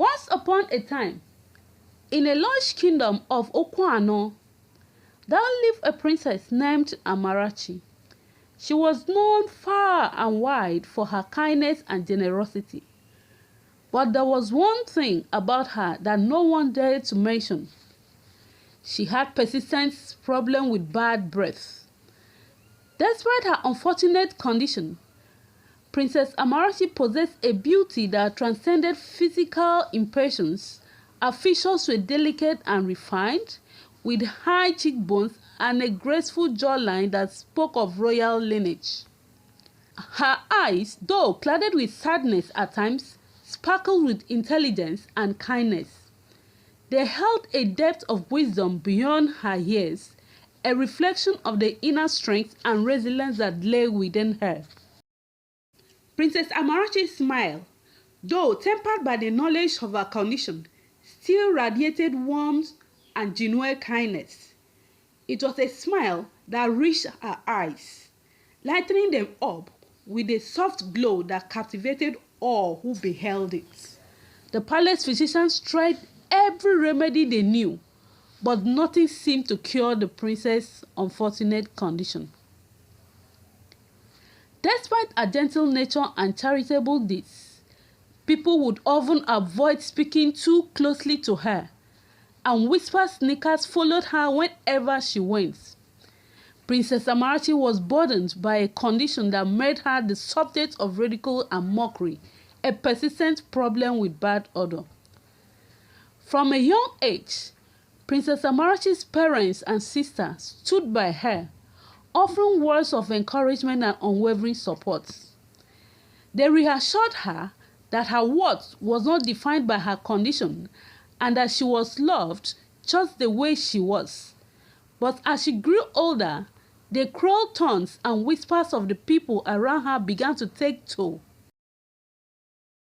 Once upon a time, in a large kingdom of Okwano, there lived a princess named Amarachi. She was known far and wide for her kindness and generosity. But there was one thing about her that no one dared to mention. She had persistent problem with bad breath. Despite her unfortunate condition, Princess Amarachi possessed a beauty that transcended physical impressions. Her features were delicate and refined, with high cheekbones and a graceful jawline that spoke of royal lineage. Her eyes, though clouded with sadness at times, sparkled with intelligence and kindness. They held a depth of wisdom beyond her years, a reflection of the inner strength and resilience that lay within her. Princess Amarachi's smile, though tempered by the knowledge of her condition, still radiated warmth and genuine kindness. It was a smile that reached her eyes, lightening them up with a soft glow that captivated all who beheld it. The palace physicians tried every remedy they knew, but nothing seemed to cure the princess' unfortunate condition. Despite her gentle nature and charitable deeds, people would often avoid speaking too closely to her, and whispered sneakers followed her wherever she went. Princess Amarachi was burdened by a condition that made her the subject of ridicule and mockery, a persistent problem with bad odor. From a young age, Princess Amarachi's parents and sisters stood by her, offering words of encouragement and unwavering support. They reassured her that her worth was not defined by her condition and that she was loved just the way she was. But as she grew older, the cruel taunts and whispers of the people around her began to take toll.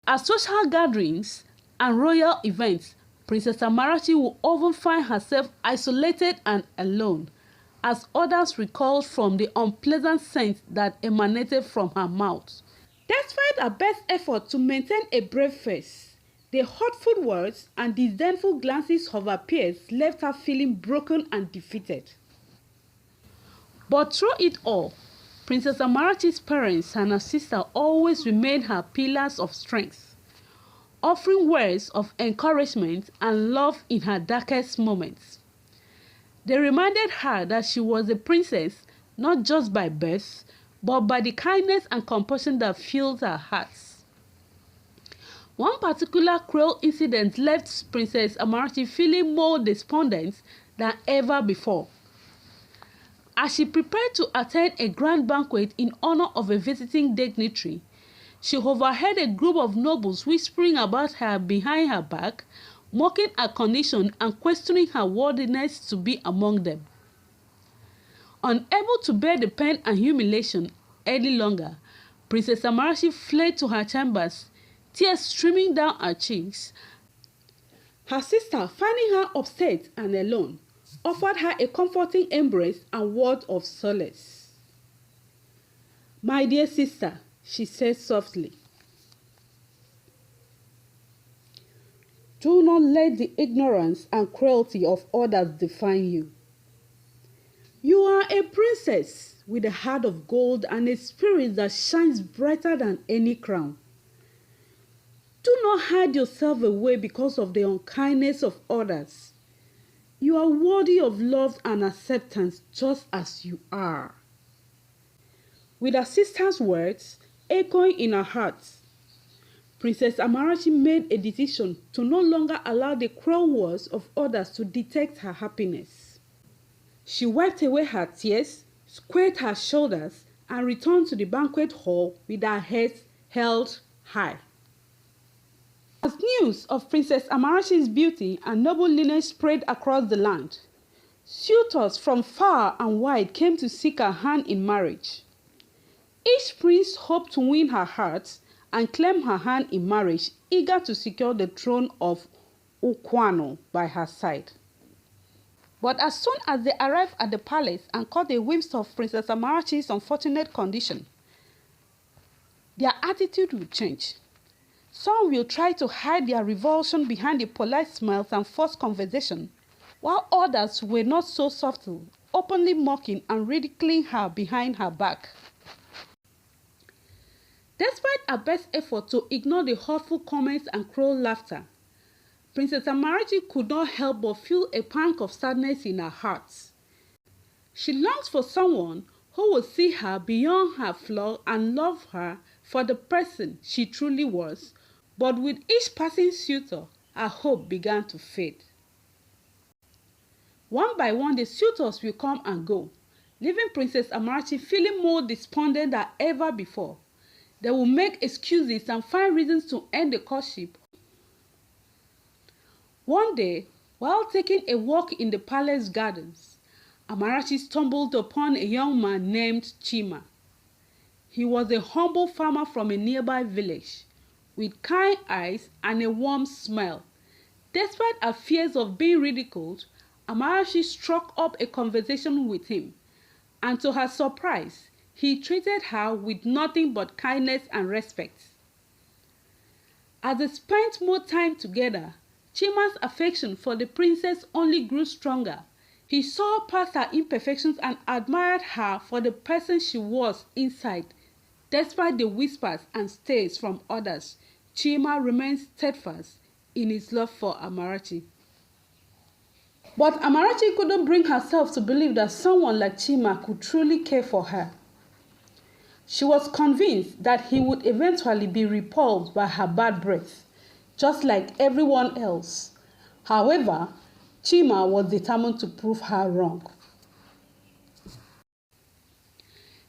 At social gatherings and royal events, Princess Amarachi would often find herself isolated and alone, as others recoiled from the unpleasant scent that emanated from her mouth. Despite her best effort to maintain a brave face, the hurtful words and disdainful glances of her peers left her feeling broken and defeated. But through it all, Princess Amarachi's parents and her sister always remained her pillars of strength, offering words of encouragement and love in her darkest moments. They reminded her that she was a princess not just by birth, but by the kindness and compassion that filled her heart. One particular cruel incident left Princess Amarachi feeling more despondent than ever before. As she prepared to attend a grand banquet in honor of a visiting dignitary, she overheard a group of nobles whispering about her behind her back, mocking her condition and questioning her worthiness to be among them. Unable to bear the pain and humiliation any longer, Princess Amarachi fled to her chambers, tears streaming down her cheeks. Her sister, finding her upset and alone, offered her a comforting embrace and word of solace. "My dear sister," she said softly, "do not let the ignorance and cruelty of others define you. You are a princess with a heart of gold and a spirit that shines brighter than any crown. Do not hide yourself away because of the unkindness of others. You are worthy of love and acceptance just as you are." With her sister's words echoing in her heart, Princess Amarachi made a decision to no longer allow the cruel words of others to dictate her happiness. She wiped away her tears, squared her shoulders, and returned to the banquet hall with her head held high. As news of Princess Amarachi's beauty and noble lineage spread across the land, suitors from far and wide came to seek her hand in marriage. Each prince hoped to win her heart and claim her hand in marriage, eager to secure the throne of Okwano by her side. But as soon as they arrived at the palace and caught a glimpse of Princess Amarachi's unfortunate condition, their attitude would change. Some will try to hide their revulsion behind the polite smiles and forced conversation, while others were not so subtle, openly mocking and ridiculing her behind her back. Despite her best effort to ignore the hurtful comments and cruel laughter, Princess Amarachi could not help but feel a pang of sadness in her heart. She longed for someone who would see her beyond her flaw and love her for the person she truly was, but with each passing suitor, her hope began to fade. One by one, the suitors will come and go, leaving Princess Amarachi feeling more despondent than ever before. They will make excuses and find reasons to end the courtship. One day, while taking a walk in the palace gardens, Amarachi stumbled upon a young man named Chima. He was a humble farmer from a nearby village, with kind eyes and a warm smile. Despite her fears of being ridiculed, Amarachi struck up a conversation with him, and to her surprise, he treated her with nothing but kindness and respect. As they spent more time together, Chima's affection for the princess only grew stronger. He saw past her imperfections and admired her for the person she was inside. Despite the whispers and stares from others, Chima remained steadfast in his love for Amarachi. But Amarachi couldn't bring herself to believe that someone like Chima could truly care for her. She was convinced that he would eventually be repulsed by her bad breath, just like everyone else. However, Chima was determined to prove her wrong.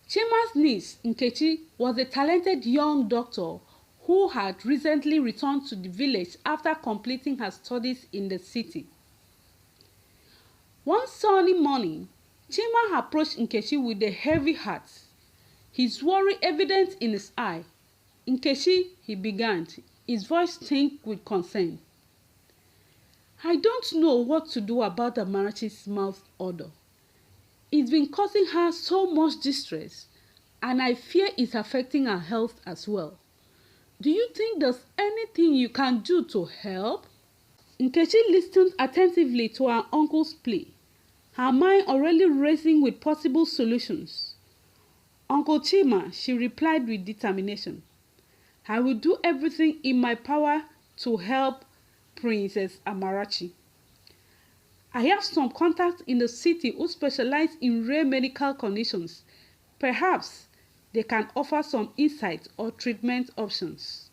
Chima's niece, Nkechi, was a talented young doctor who had recently returned to the village after completing her studies in the city. One sunny morning, Chima approached Nkechi with a heavy heart, his worry evident in his eye. "Nkechi," he began, his voice tinged with concern. "I don't know what to do about Amarachi's mouth odor. It's been causing her so much distress, and I fear it's affecting her health as well. Do you think there's anything you can do to help?" Nkechi listened attentively to her uncle's plea, her mind already racing with possible solutions. "Uncle Chima," she replied with determination, "I will do everything in my power to help Princess Amarachi. I have some contacts in the city who specialize in rare medical conditions. Perhaps they can offer some insight or treatment options."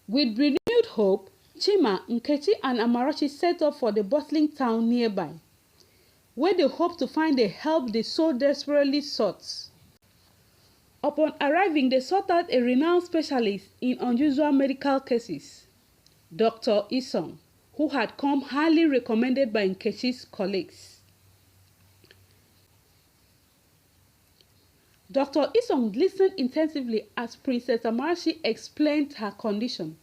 With renewed hope, Chima, Nkechi, and Amarachi set off for the bustling town nearby, where they hoped to find the help they so desperately sought. Upon arriving, they sought out a renowned specialist in unusual medical cases, Dr. Isong, who had come highly recommended by Nkechi's colleagues. Dr. Isong listened intensively as Princess Amarachi explained her condition,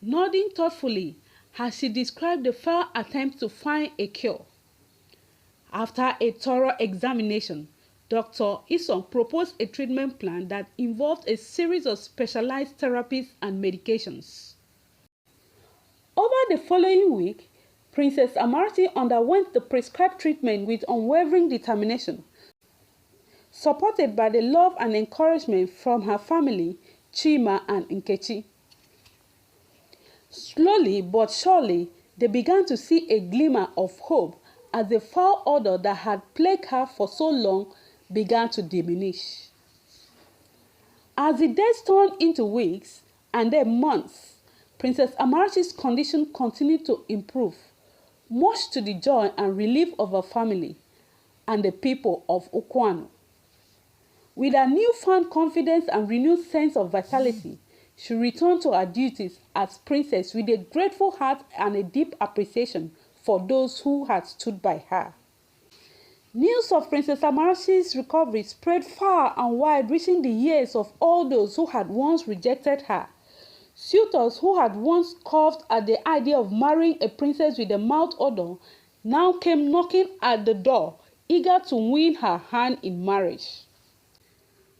nodding thoughtfully as she described the failed attempt to find a cure. After a thorough examination, Dr. Isong proposed a treatment plan that involved a series of specialized therapies and medications. Over the following week, Princess Amarachi underwent the prescribed treatment with unwavering determination, supported by the love and encouragement from her family, Chima and Nkechi. Slowly but surely, they began to see a glimmer of hope as the foul odor that had plagued her for so long began to diminish. As the days turned into weeks and then months, Princess Amarachi's condition continued to improve, much to the joy and relief of her family and the people of Okwano. With her newfound confidence and renewed sense of vitality, she returned to her duties as princess with a grateful heart and a deep appreciation for those who had stood by her. News of Princess Amarachi's recovery spread far and wide, reaching the ears of all those who had once rejected her. Suitors who had once scoffed at the idea of marrying a princess with a mouth odor now came knocking at the door, eager to win her hand in marriage.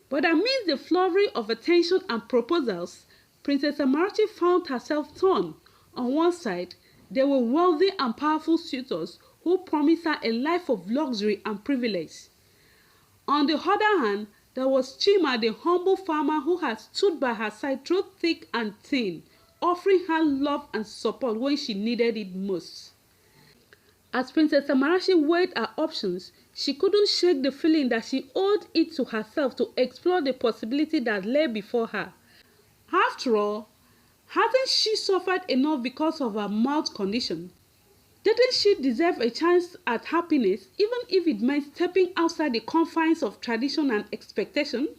But amidst the flurry of attention and proposals, Princess Amarachi found herself torn. On one side, there were wealthy and powerful suitors who promised her a life of luxury and privilege. On the other hand, there was Chima, the humble farmer who had stood by her side through thick and thin, offering her love and support when she needed it most. As Princess Amarachi weighed her options, she couldn't shake the feeling that she owed it to herself to explore the possibility that lay before her. After all, hadn't she suffered enough because of her mouth condition? Didn't she deserve a chance at happiness, even if it meant stepping outside the confines of tradition and expectation?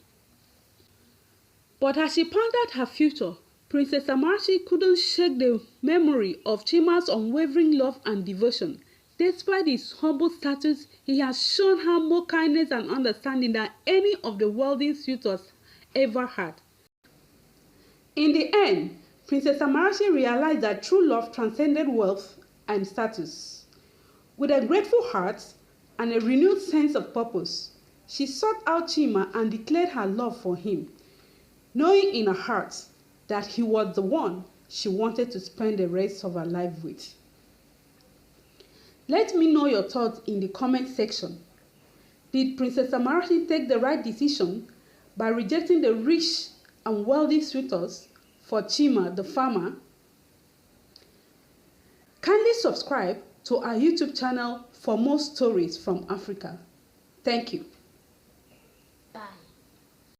But as she pondered her future, Princess Amarachi couldn't shake the memory of Chima's unwavering love and devotion. Despite his humble status, he has shown her more kindness and understanding than any of the wealthy suitors ever had. In the end, Princess Amarachi realized that true love transcended wealth and status. With a grateful heart and a renewed sense of purpose, she sought out Chima and declared her love for him, knowing in her heart that he was the one she wanted to spend the rest of her life with. Let me know your thoughts in the comment section. Did Princess Amarachi take the right decision by rejecting the rich and wealthy suitors for Chima the farmer? Kindly subscribe to our YouTube channel for more stories from Africa. Thank you.